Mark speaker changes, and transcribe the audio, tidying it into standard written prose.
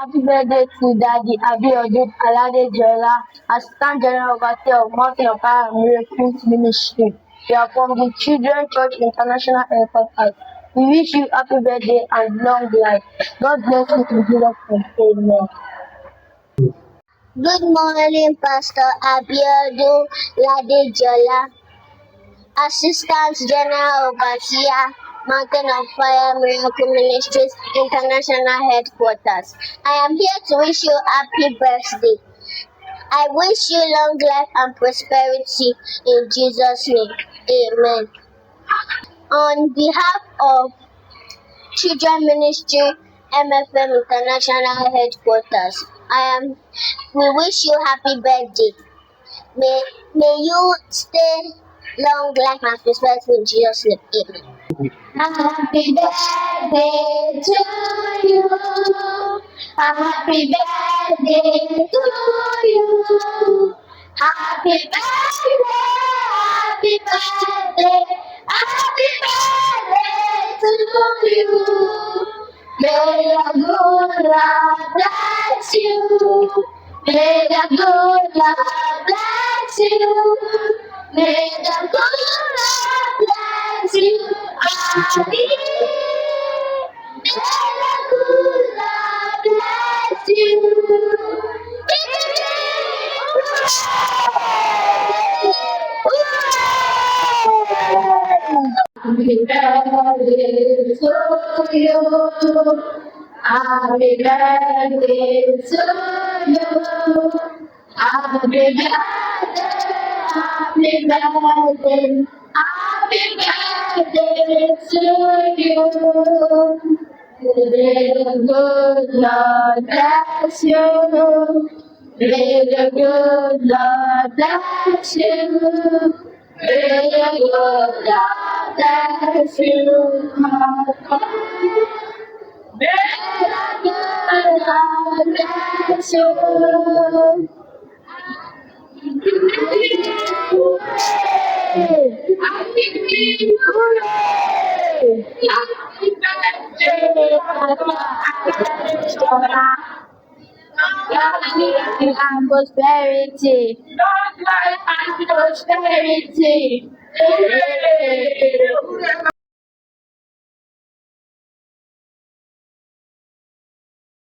Speaker 1: Happy birthday to Daddy Abiodun Ladejola, Assistant General Overseer of Mountain of Fire and Miracles Ministry. We are from the Children's Church International Airport. We wish you happy birthday and long life. God bless you in Jesus' name. Amen.
Speaker 2: Good morning, Pastor Abiodun Ladejola, Assistant General Overseer, Mountain of Fire Miracle Ministries International Headquarters. I am here to wish you happy birthday. I wish you long life and prosperity in Jesus' name. Amen. On behalf of Children Ministry MFM International Headquarters, we wish you happy birthday. May you stay long life and prosperity in Jesus' name. Amen. Happy birthday to you. Happy birthday to you. Happy birthday, happy birthday, happy birthday to you. May the good Lord bless you. May the good Lord bless you. May the good Lord bless you. Amen. May the good Lord bless you. Happy birthday to you. Happy birthday to you. Happy birthday, happy birthday, happy birthday to you. May the good Lord bless you. May the good Lord bless you. May the good Lord bless you. May the good Lord bless you. Long life and prosperity. Long life and prosperity.